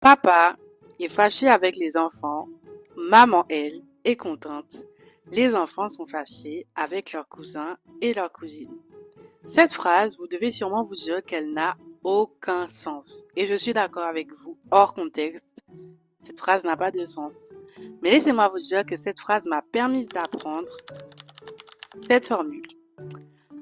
Papa est fâché avec les enfants, maman, elle, est contente. Les enfants sont fâchés avec leurs cousins et leurs cousines. Cette phrase, vous devez sûrement vous dire qu'elle n'a aucun sens. Et je suis d'accord avec vous, hors contexte, cette phrase n'a pas de sens. Mais laissez-moi vous dire que cette phrase m'a permis d'apprendre cette formule.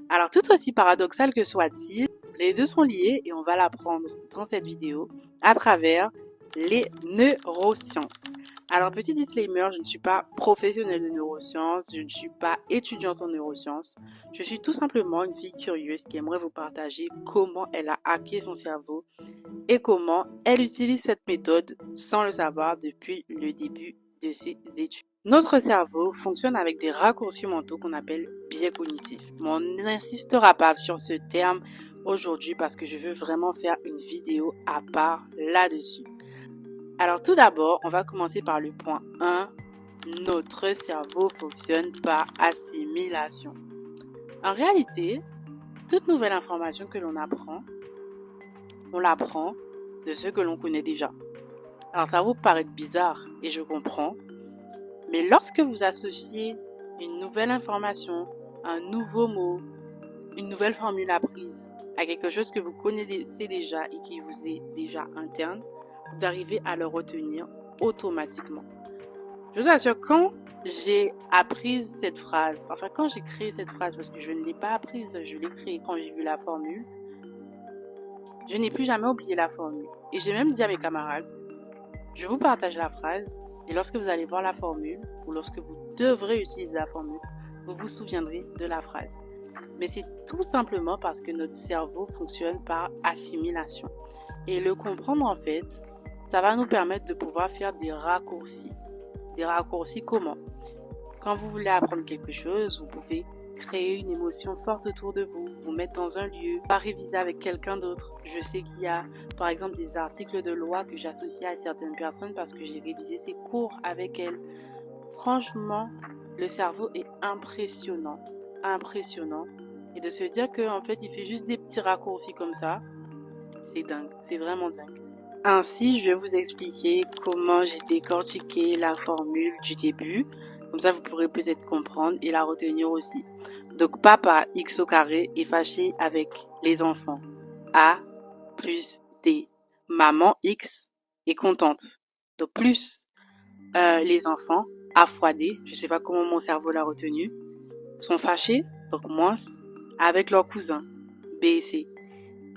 Alors, tout aussi paradoxal que soit-il, les deux sont liés et on va l'apprendre dans cette vidéo à travers les neurosciences. Alors, petit disclaimer, je ne suis pas professionnelle de neurosciences, je ne suis pas étudiante en neurosciences. Je suis tout simplement une fille curieuse qui aimerait vous partager comment elle a hacké son cerveau et comment elle utilise cette méthode sans le savoir depuis le début de ses études. Notre cerveau fonctionne avec des raccourcis mentaux qu'on appelle biais cognitifs. Mais on n'insistera pas sur ce terme aujourd'hui parce que je veux vraiment faire une vidéo à part là-dessus. Alors tout d'abord, on va commencer par le point 1. Notre cerveau fonctionne par assimilation. En réalité, toute nouvelle information que l'on apprend, on l'apprend de ce que l'on connaît déjà. Alors ça vous paraît bizarre et je comprends, mais lorsque vous associez une nouvelle information, un nouveau mot, une nouvelle formule apprise à quelque chose que vous connaissez déjà et qui vous est déjà interne, vous arrivez à le retenir automatiquement. Je vous assure, quand j'ai appris cette phrase, enfin quand j'ai créé cette phrase, parce que je ne l'ai pas apprise, je l'ai créée quand j'ai vu la formule, je n'ai plus jamais oublié la formule. Et j'ai même dit à mes camarades, je vous partage la phrase et lorsque vous allez voir la formule ou lorsque vous devrez utiliser la formule, vous vous souviendrez de la phrase. Mais c'est tout simplement parce que notre cerveau fonctionne par assimilation. Et le comprendre en fait, ça va nous permettre de pouvoir faire des raccourcis. Des raccourcis comment? Quand vous voulez apprendre quelque chose, vous pouvez créer une émotion forte autour de vous, vous mettre dans un lieu, pas réviser avec quelqu'un d'autre. Je sais qu'il y a par exemple des articles de loi que j'associe à certaines personnes parce que j'ai révisé ces cours avec elles. Franchement, le cerveau est impressionnant, impressionnant. Et de se dire qu'en fait, il fait juste des petits raccourcis comme ça, c'est dingue, c'est vraiment dingue. Ainsi, je vais vous expliquer comment j'ai décortiqué la formule du début. Comme ça, vous pourrez peut-être comprendre et la retenir aussi. Donc, papa x au carré est fâché avec les enfants. A plus D. Maman x est contente. Donc, plus les enfants, A fois D, je sais pas comment mon cerveau l'a retenu, sont fâchés, donc moins, avec leurs cousins, B et C.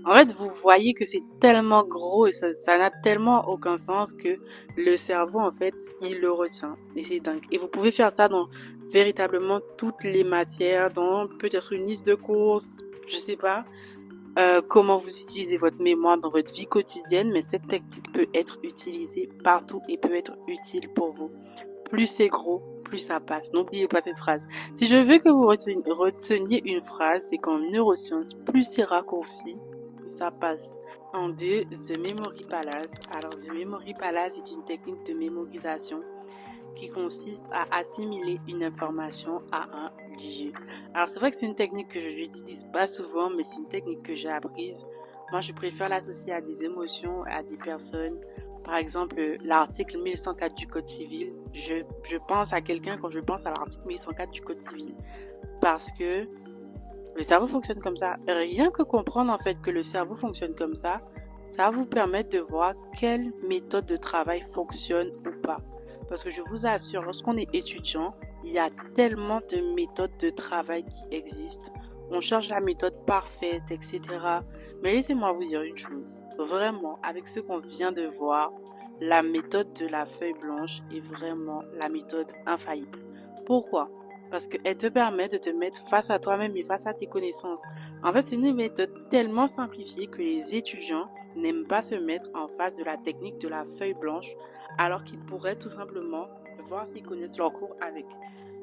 En fait, vous voyez que c'est tellement gros et ça n'a tellement aucun sens que le cerveau, en fait, il le retient. Et c'est dingue. Et vous pouvez faire ça dans véritablement toutes les matières, dans peut-être une liste de courses, je sais pas, comment vous utilisez votre mémoire dans votre vie quotidienne, mais cette technique peut être utilisée partout et peut être utile pour vous. Plus c'est gros, plus ça passe. N'oubliez pas cette phrase. Si je veux que vous reteniez une phrase, c'est qu'en neurosciences, plus c'est raccourci, plus ça passe. En deux, The Memory Palace. Alors, The Memory Palace est une technique de mémorisation qui consiste à assimiler une information à un lieu. Alors, c'est vrai que c'est une technique que je n'utilise pas souvent, mais c'est une technique que j'ai apprise. Moi, je préfère l'associer à des émotions, à des personnes. Par exemple, l'article 1104 du Code civil. Je pense à quelqu'un quand je pense à l'article 1104 du Code civil. Parce que le cerveau fonctionne comme ça. Rien que comprendre en fait que le cerveau fonctionne comme ça va vous permettre de voir quelle méthode de travail fonctionne ou pas. Parce que je vous assure, lorsqu'on est étudiant, il y a tellement de méthodes de travail qui existent. On cherche la méthode parfaite, etc. Mais laissez-moi vous dire une chose. Vraiment, avec ce qu'on vient de voir, la méthode de la feuille blanche est vraiment la méthode infaillible. Pourquoi? Parce qu'elle te permet de te mettre face à toi-même et face à tes connaissances. En fait, c'est une méthode tellement simplifiée que les étudiants n'aiment pas se mettre en face de la technique de la feuille blanche alors qu'ils pourraient tout simplement voir s'ils connaissent leur cours avec.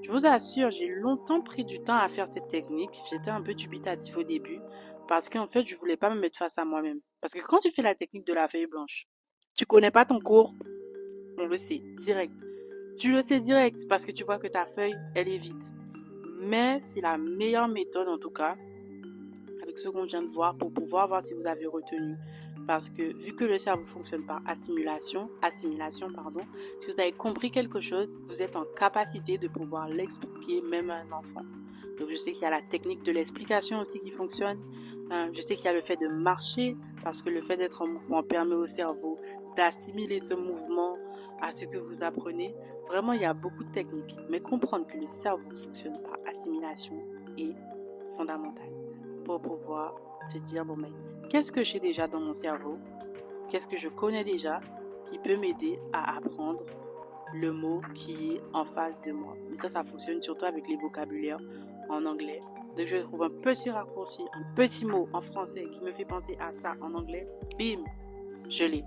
Je vous assure, j'ai longtemps pris du temps à faire cette technique. J'étais un peu dubitatif au début parce qu'en fait, je voulais pas me mettre face à moi-même. Parce que quand tu fais la technique de la feuille blanche, tu connais pas ton cours, on le sait, direct. Tu le sais direct parce que tu vois que ta feuille, elle est vide. Mais c'est la meilleure méthode en tout cas, avec ce qu'on vient de voir, pour pouvoir voir si vous avez retenu. parce que vu que le cerveau fonctionne par assimilation, si vous avez compris quelque chose, vous êtes en capacité de pouvoir l'expliquer même à un enfant. Donc je sais qu'il y a la technique de l'explication aussi qui fonctionne. Je sais qu'il y a le fait de marcher, parce que le fait d'être en mouvement permet au cerveau d'assimiler ce mouvement à ce que vous apprenez. Vraiment, il y a beaucoup de techniques, mais comprendre que le cerveau fonctionne par assimilation est fondamental pour pouvoir se dire, bon, mais qu'est-ce que j'ai déjà dans mon cerveau? Qu'est-ce que je connais déjà qui peut m'aider à apprendre le mot qui est en face de moi? Mais ça fonctionne surtout avec les vocabulaires en anglais. Donc je trouve un petit raccourci, un petit mot en français qui me fait penser à ça en anglais, bim, je l'ai.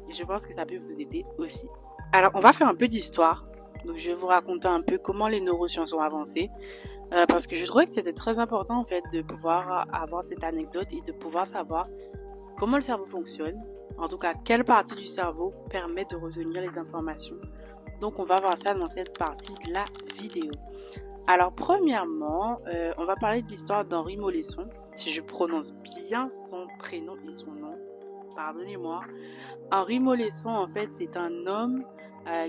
Et je pense que ça peut vous aider aussi. Alors, on va faire un peu d'histoire. Donc, je vais vous raconter un peu comment les neurosciences ont avancé. Parce que je trouvais que c'était très important, en fait, de pouvoir avoir cette anecdote et de pouvoir savoir comment le cerveau fonctionne. En tout cas, quelle partie du cerveau permet de retenir les informations. Donc, on va voir ça dans cette partie de la vidéo. Alors, premièrement, on va parler de l'histoire d'Henri Molaison. Si je prononce bien son prénom et son nom, pardonnez-moi. Henri Molaison, en fait, c'est un homme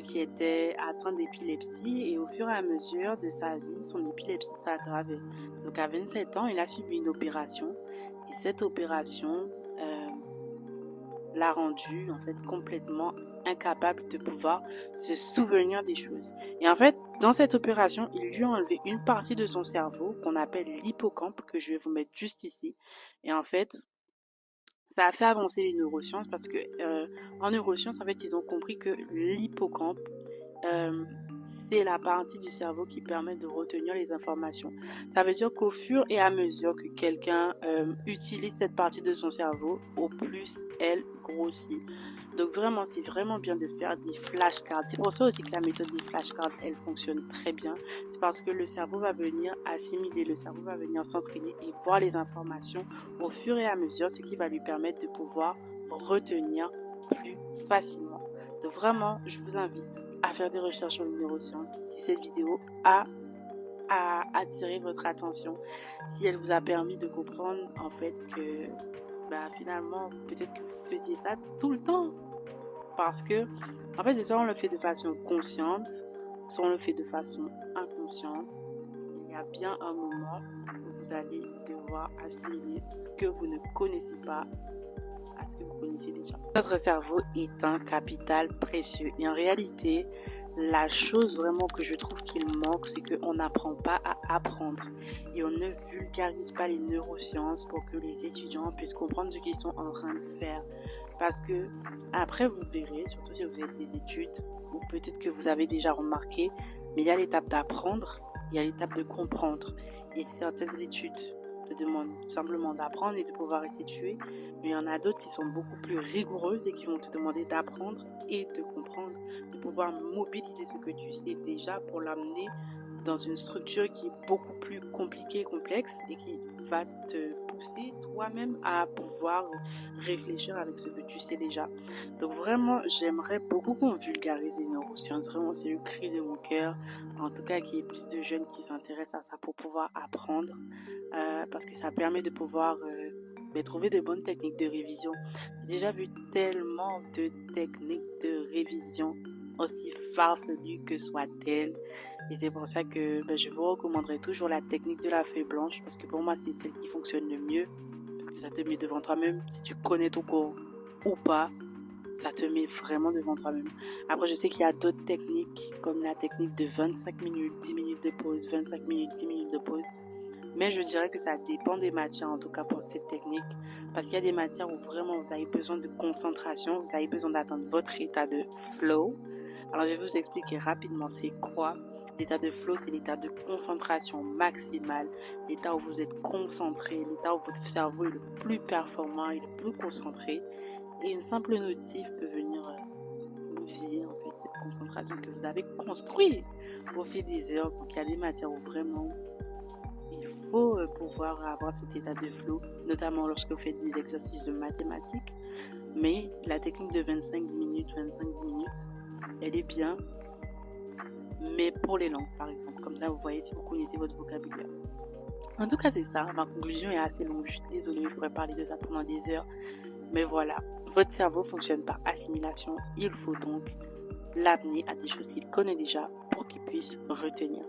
qui était atteint d'épilepsie et au fur et à mesure de sa vie, son épilepsie s'aggravait. Donc à 27 ans, il a subi une opération et cette opération l'a rendu en fait complètement incapable de pouvoir se souvenir des choses. Et en fait, dans cette opération, il lui a enlevé une partie de son cerveau qu'on appelle l'hippocampe, que je vais vous mettre juste ici. Et en fait, ça a fait avancer les neurosciences parce que en neurosciences, en fait, ils ont compris que l'hippocampe, c'est la partie du cerveau qui permet de retenir les informations. Ça veut dire qu'au fur et à mesure que quelqu'un utilise cette partie de son cerveau, au plus elle grossit. Donc vraiment, c'est vraiment bien de faire des flashcards. C'est pour ça aussi que la méthode des flashcards, elle fonctionne très bien. C'est parce que le cerveau va venir assimiler, le cerveau va venir s'entraîner et voir les informations au fur et à mesure, ce qui va lui permettre de pouvoir retenir plus facilement. Donc vraiment, je vous invite à faire des recherches sur les neurosciences. Si cette vidéo a attiré votre attention, si elle vous a permis de comprendre en fait que finalement, peut-être que vous faisiez ça tout le temps. Parce que, en fait, soit on le fait de façon consciente, soit on le fait de façon inconsciente. Il y a bien un moment où vous allez devoir assimiler ce que vous ne connaissez pas à ce que vous connaissez déjà. Notre cerveau est un capital précieux. Et en réalité, la chose vraiment que je trouve qu'il manque, c'est qu'on n'apprend pas à apprendre. Et on ne vulgarise pas les neurosciences pour que les étudiants puissent comprendre ce qu'ils sont en train de faire. Parce que après, vous verrez, surtout si vous êtes des études, ou peut-être que vous avez déjà remarqué, mais il y a l'étape d'apprendre, il y a l'étape de comprendre. Et certaines études te demandent simplement d'apprendre et de pouvoir restituer, mais il y en a d'autres qui sont beaucoup plus rigoureuses et qui vont te demander d'apprendre et de comprendre, de pouvoir mobiliser ce que tu sais déjà pour l'amener dans une structure qui est beaucoup plus compliquée et complexe et qui va te pousser toi-même à pouvoir réfléchir avec ce que tu sais déjà. Donc vraiment, j'aimerais beaucoup qu'on vulgarise les neurosciences. Vraiment, c'est le cri de mon cœur. En tout cas, qu'il y ait plus de jeunes qui s'intéressent à ça pour pouvoir apprendre. Parce que ça permet de pouvoir trouver de bonnes techniques de révision. J'ai déjà vu tellement de techniques de révision, aussi farfelues que soient-elles. Et c'est pour ça que je vous recommanderais toujours la technique de la feuille blanche, parce que pour moi, c'est celle qui fonctionne le mieux. Parce que ça te met devant toi-même. Si tu connais ton cours ou pas, ça te met vraiment devant toi-même. Après, je sais qu'il y a d'autres techniques, comme la technique de 25 minutes, 10 minutes de pause, 25 minutes, 10 minutes de pause. Mais je dirais que ça dépend des matières, en tout cas pour cette technique. Parce qu'il y a des matières où vraiment vous avez besoin de concentration, vous avez besoin d'atteindre votre état de flow. Alors je vais vous expliquer rapidement c'est quoi. L'état de flow, c'est l'état de concentration maximale, l'état où vous êtes concentré, l'état où votre cerveau est le plus performant et le plus concentré. Et une simple notif peut venir bousiller en fait cette concentration que vous avez construite au fil des heures. Donc il y a des matières où vraiment il faut pouvoir avoir cet état de flow, notamment lorsque vous faites des exercices de mathématiques. Mais la technique de 25-10 minutes, elle est bien. Mais pour les langues, par exemple. Comme ça, vous voyez si vous connaissez votre vocabulaire. En tout cas, c'est ça. Ma conclusion est assez longue. Je suis désolée, je pourrais parler de ça pendant des heures. Mais voilà, votre cerveau fonctionne par assimilation. Il faut donc l'amener à des choses qu'il connaît déjà pour qu'il puisse retenir.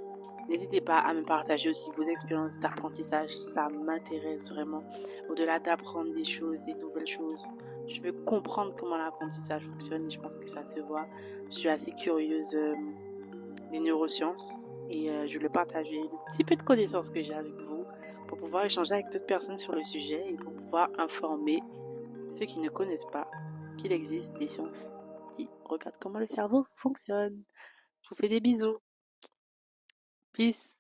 N'hésitez pas à me partager aussi vos expériences d'apprentissage, ça m'intéresse vraiment. Au-delà d'apprendre des choses, des nouvelles choses, je veux comprendre comment l'apprentissage fonctionne et je pense que ça se voit. Je suis assez curieuse des neurosciences et je voulais partager le petit peu de connaissances que j'ai avec vous pour pouvoir échanger avec d'autres personnes sur le sujet et pour pouvoir informer ceux qui ne connaissent pas qu'il existe des sciences qui regardent comment le cerveau fonctionne. Je vous fais des bisous. Peace.